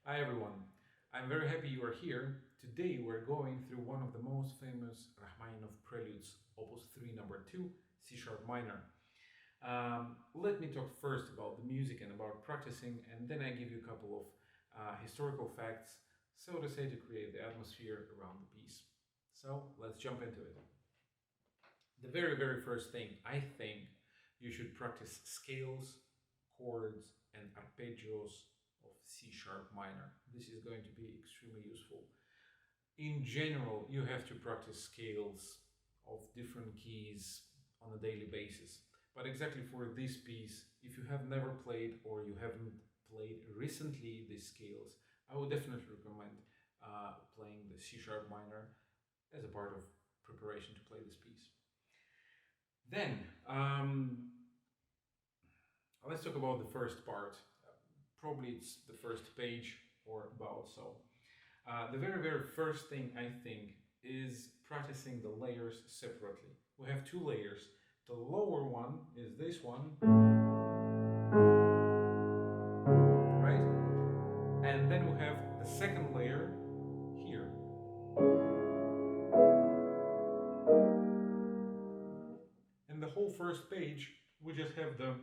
Hi everyone, I'm very happy you are here. Today we're going through one of the most famous Rachmaninoff preludes, Opus 3 number 2, C sharp minor. Let me talk first about the music and about practicing, and then I give you a couple of historical facts, so to say, to create the atmosphere around the piece. So let's jump into it. The very first thing, I think you should practice scales, chords, and arpeggios of C sharp minor. This is going to be extremely useful. In general, you have to practice scales of different keys on a daily basis. But exactly for this piece, if you have never played or you haven't played recently these scales, I would definitely recommend playing the C sharp minor as a part of preparation to play this piece. Then, let's talk about the first part. Probably it's the first page or about so. The very first thing I think is practicing the layers separately. We have two layers. The lower one is this one, right? And then we have the second layer here. And the whole first page, we just have the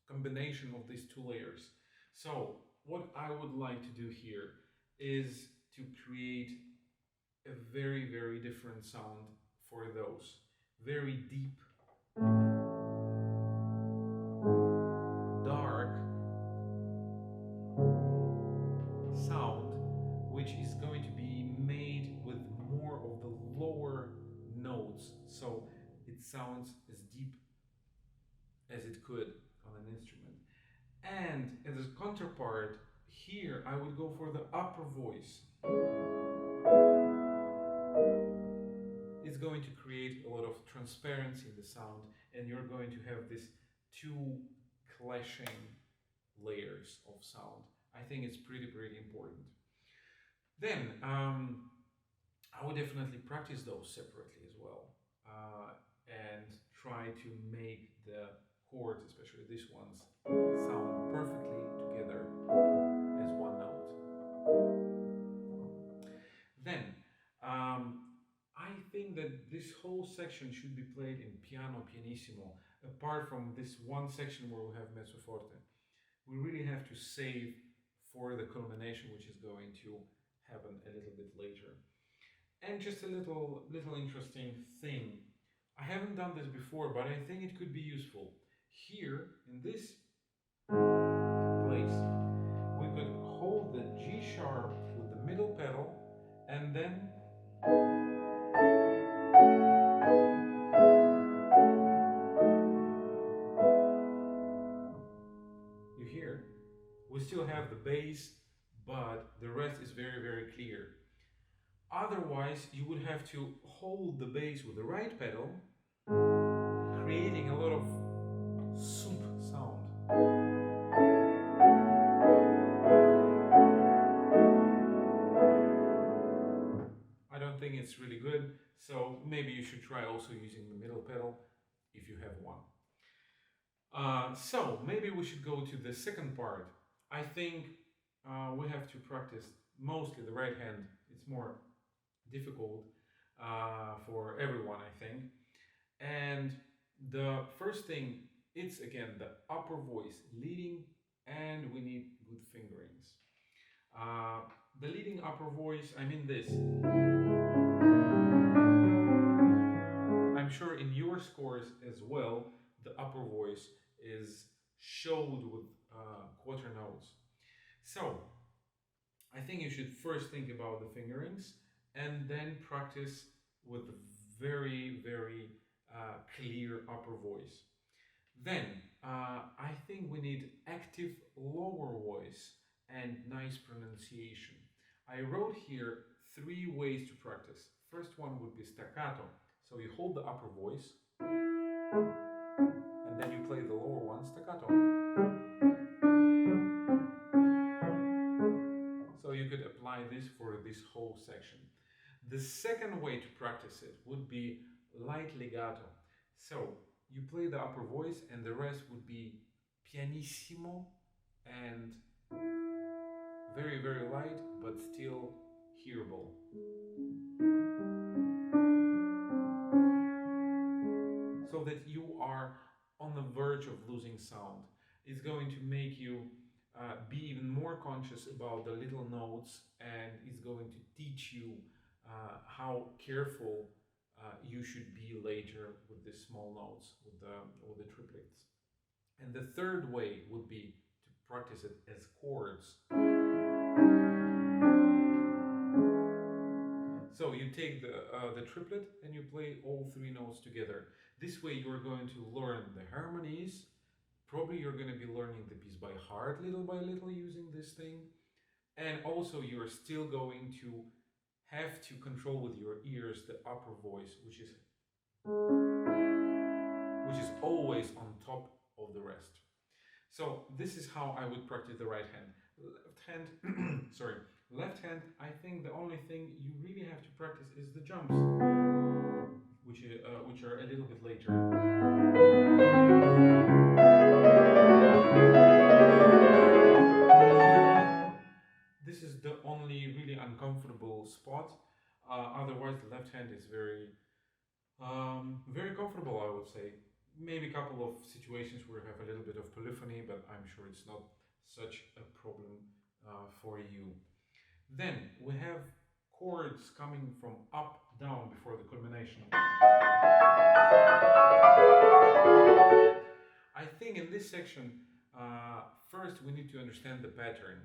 combination of these two layers. So what I would like to do here is to create a very different sound for those. Very deep, dark sound, which is going to be made with more of the lower notes, so it sounds as deep as it could on an instrument. And as a counterpart, here I would go for the upper voice. It's going to create a lot of transparency in the sound, and you're going to have these two clashing layers of sound. I think it's pretty important. Then I would definitely practice those separately as well, and try to make the chords, especially these ones, sound perfectly together as one note. Then I think that this whole section should be played in pianissimo, apart from this one section where we have mezzo forte. We really have to save for the culmination, which is going to happen a little bit later. And just a little interesting thing. I haven't done this before, but I think it could be useful. Here, in this place, we could hold the G sharp with the middle pedal, and then you hear, we still have the bass, but the rest is very clear. Otherwise, you would have to hold the bass with the right pedal, creating a lot of soup sound. I don't think it's really good, so maybe you should try also using the middle pedal if you have one. So maybe we should go to the second part. I think we have to practice mostly the right hand. It's more difficult for everyone, I think. And the first thing, it's again the upper voice, leading, and we need good fingerings. The leading upper voice, I mean this. I'm sure in your scores as well, the upper voice is showed with quarter notes. So I think you should first think about the fingerings and then practice with very clear upper voice. Then I think we need active lower voice and nice pronunciation. I wrote here 3 ways to practice. First one would be staccato. So you hold the upper voice and then you play the lower one staccato. So you could apply this for this whole section. The second way to practice it would be light legato. So you play the upper voice and the rest would be pianissimo and very, very light, but still hearable. So that you are on the verge of losing sound. It's going to make you be even more conscious about the little notes, and it's going to teach you how careful you should be later with the small notes, with the triplets. And the third way would be to practice it as chords. So you take the triplet and you play all three notes together. This way you're going to learn the harmonies. Probably you're going to be learning the piece by heart little by little using this thing. And also you're still going to have to control with your ears the upper voice, which is always on top of the rest. So this is how I would practice the right hand. Left hand, sorry, left hand, I think the only thing you really have to practice is the jumps, which are a little bit later. This is the only really uncomfortable spot. Otherwise, the left hand is very comfortable, I would say. Maybe a couple of situations where you have a little bit of polyphony, but I'm sure it's not such a problem for you. Then we have chords coming from up, down before the culmination. I think in this section, first we need to understand the pattern.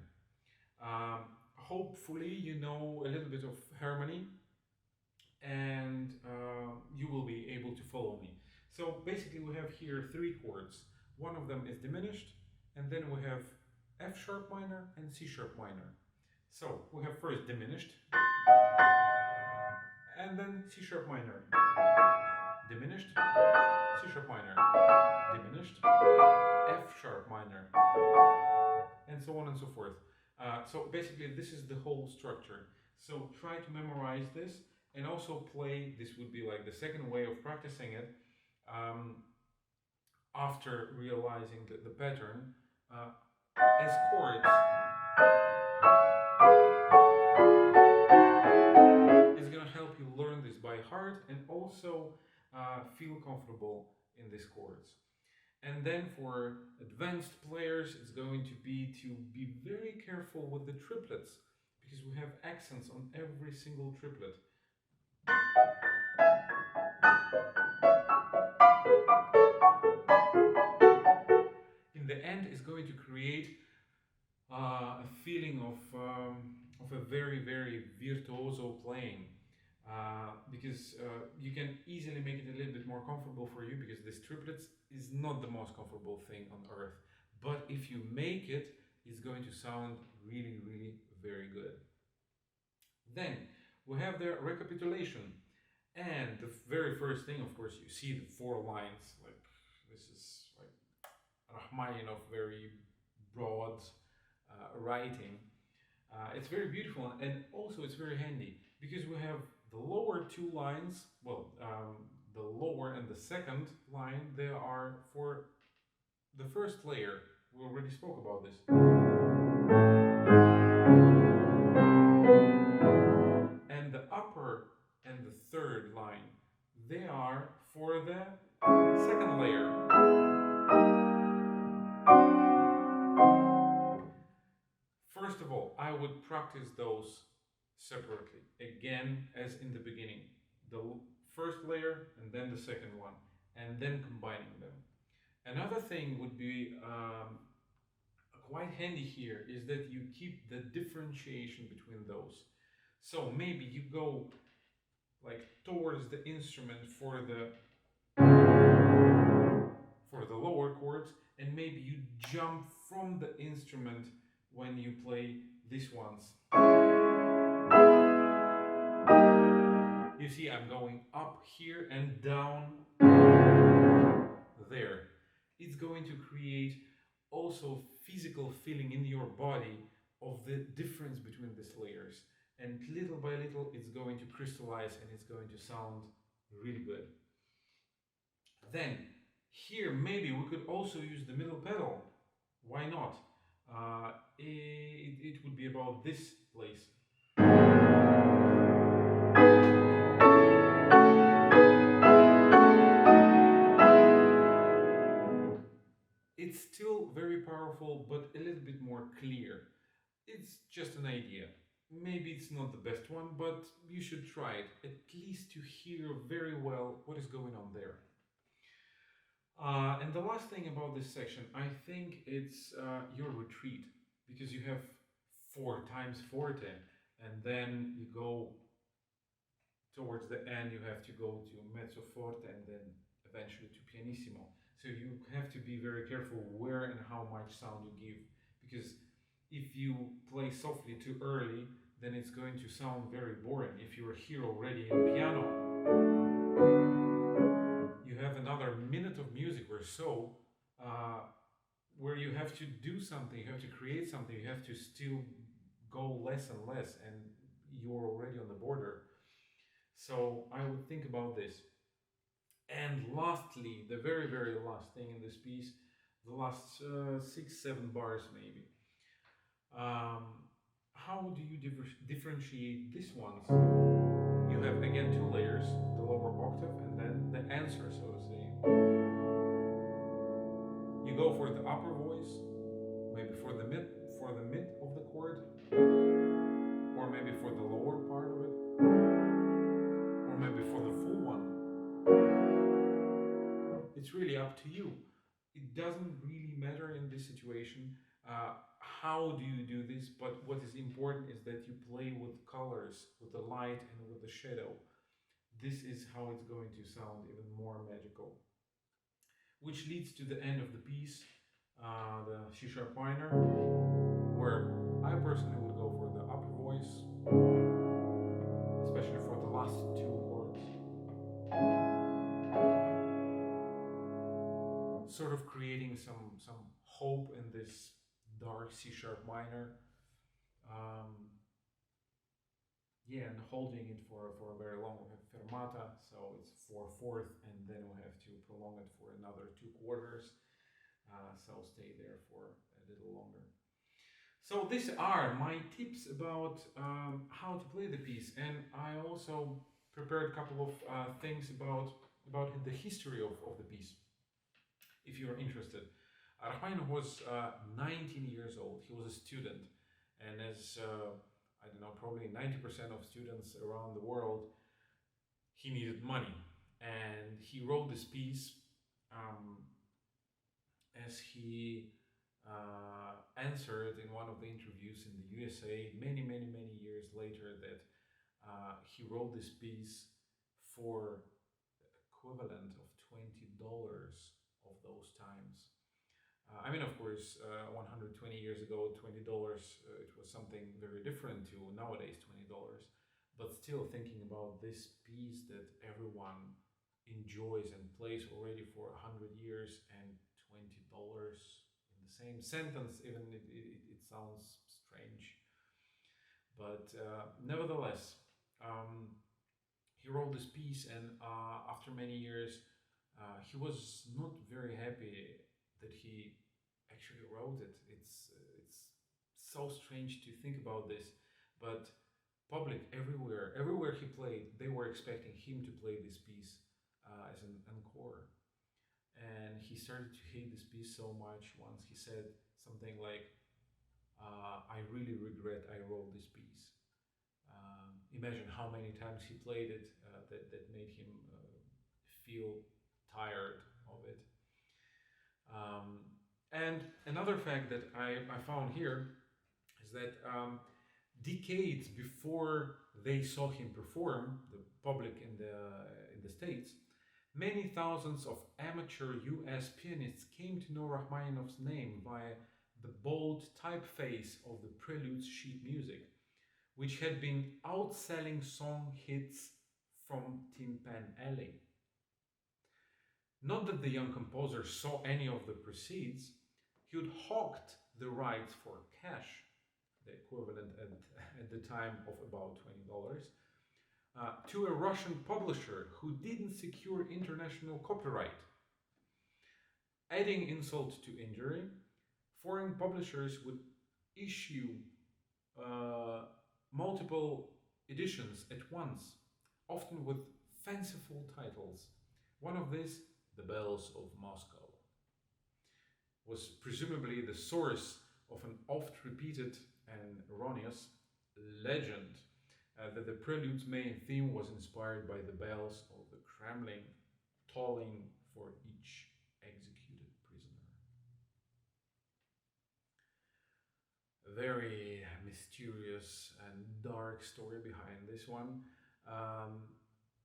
Hopefully you know a little bit of harmony, and you will be able to follow me. So basically we have here three chords. One of them is diminished, and then we have F sharp minor and C sharp minor. So we have first diminished, and then C sharp minor, diminished, C sharp minor, diminished, F sharp minor, and so on and so forth. So basically this is the whole structure. So try to memorize this, and also play, this would be like the second way of practicing it, after realizing the pattern, as chords. It's going to help you learn this by heart, and also feel comfortable in these chords. And then for advanced players, it's going to be very careful with the triplets, because we have accents on every single triplet. In the end, it's going to create a feeling of a very, very virtuoso playing. Because you can easily make it a little bit more comfortable for you, because this triplets is not the most comfortable thing on earth. But if you make it, it's going to sound really, really very good. Then we have the recapitulation. And the very first thing, of course, you see the four lines. Like, this is like Rachmaninoff, very broad writing. It's very beautiful, and also it's very handy, because we have the lower two lines. Well, the lower and the second line, they are for the first layer. We already spoke about this. And the upper and the third line, they are for the second layer. First of all, I would practice those separately, again, as in the beginning. The first layer and then the second one, and then combining them. Another thing would be quite handy here is that you keep the differentiation between those. So maybe you go like towards the instrument for the lower chords, and maybe you jump from the instrument when you play these ones. You see, I'm going up here and down there. It's going to create also physical feeling in your body of the difference between these layers. And little by little, it's going to crystallize, and it's going to sound really good. Then, here, maybe we could also use the middle pedal. Why not? it would be about this place. It's still very powerful, but a little bit more clear. It's just an idea. Maybe it's not the best one, but you should try it, at least to hear very well what is going on there. And the last thing about this section, I think it's your retreat, because you have 4 times forte, and then you go towards the end, you have to go to mezzo forte and then eventually to pianissimo. So you have to be very careful where and how much sound you give, because if you play softly too early, then it's going to sound very boring. If you're here already in piano, you have another minute of music or so, uh, where you have to do something, you have to create something, you have to still go less and less, and you're already on the border. So I would think about this. And lastly, the very, very last thing in this piece, the last 6, 7 bars maybe. How do you differentiate these ones? You have again 2 layers, the lower octave and then the answer, so to say. You go for the upper voice, maybe for the mid of the chord, or maybe for the lower part of it, or maybe for the full one. It's really up to you. It doesn't really matter in this situation how do you do this, but what is important is that you play with colors, with the light and with the shadow. This is how it's going to sound even more magical. Which leads to the end of the piece, the C-sharp minor, where I personally would go for the upper voice, especially for the last 2 chords. Sort of creating some hope in this dark C-sharp minor. Yeah, and holding it for a very long. We have fermata, so it's 4/4, and then we have to prolong it for another 2 quarters. So stay there for a little longer. So these are my tips about how to play the piece, and I also prepared a couple of things about the history of the piece, if you're interested. Rachmaninoff was 19 years old. He was a student, and as I don't know, probably 90% of students around the world, he needed money, and he wrote this piece as he answered in one of the interviews in the USA many, many, many years later that he wrote this piece for the equivalent of $20 of those times. I mean, of course, 120 years ago, $20, it was something very different to nowadays $20. But still, thinking about this piece that everyone enjoys and plays already for 100 years, and $20 in the same sentence, even it sounds strange. But nevertheless, he wrote this piece, and after many years, he was not very happy that he actually wrote it. It's so strange to think about this, but public everywhere he played, they were expecting him to play this piece as an encore. And he started to hate this piece so much. Once he said something like, "I really regret I wrote this piece." Imagine how many times he played it that made him feel tired of it. And another fact that I found here is that decades before they saw him perform, the public in the States, many thousands of amateur US pianists came to know Rachmaninoff's name via the bold typeface of the Prelude's sheet music, which had been outselling song hits from Tin Pan Alley. Not that the young composer saw any of the proceeds, he had hawked the rights for cash, the equivalent at the time of about $20, to a Russian publisher who didn't secure international copyright. Adding insult to injury, foreign publishers would issue uh, multiple editions at once, often with fanciful titles. One of these, The Bells of Moscow, was presumably the source of an oft repeated and erroneous legend that the Prelude's main theme was inspired by the bells of the Kremlin tolling for each executed prisoner. A very mysterious and dark story behind this one.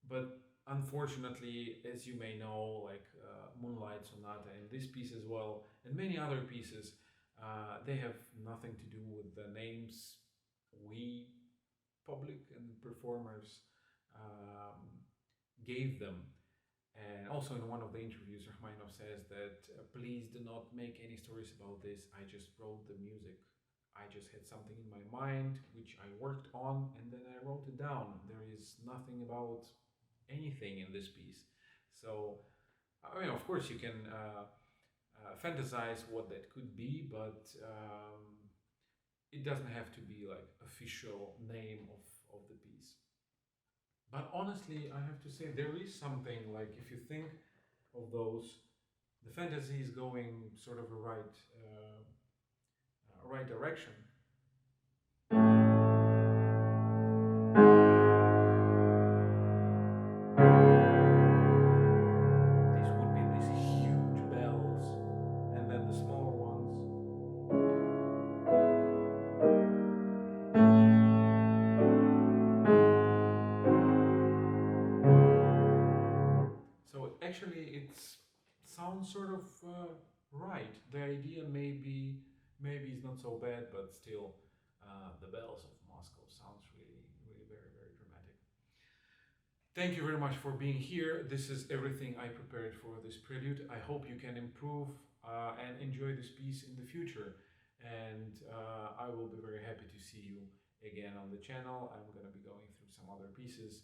But unfortunately, as you may know, like Moonlight Sonata and this piece as well, and many other pieces, they have nothing to do with the names we, public and performers, gave them. And also in one of the interviews, Rachmaninoff says that please do not make any stories about this. I just wrote the music. I just had something in my mind which I worked on and then I wrote it down. There is nothing about anything in this piece. So, I mean, of course, you can fantasize what that could be, but it doesn't have to be like official name of the piece. But honestly, I have to say there is something like if you think of those, the fantasy is going sort of a right direction. These would be these huge bells, and then the smaller ones. So actually, it sounds sort of right. The idea maybe is not so bad, but still, the bells of Moscow sounds really, really very, very dramatic. Thank you very much for being here. This is everything I prepared for this prelude. I hope you can improve and enjoy this piece in the future. And I will be very happy to see you again on the channel. I'm going to be going through some other pieces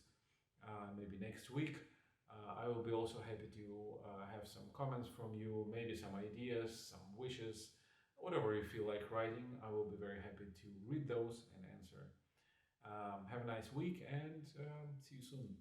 maybe next week. I will be also happy to have some comments from you, maybe some ideas, some wishes, whatever you feel like writing. I will be very happy to read those and answer. Have a nice week and see you soon.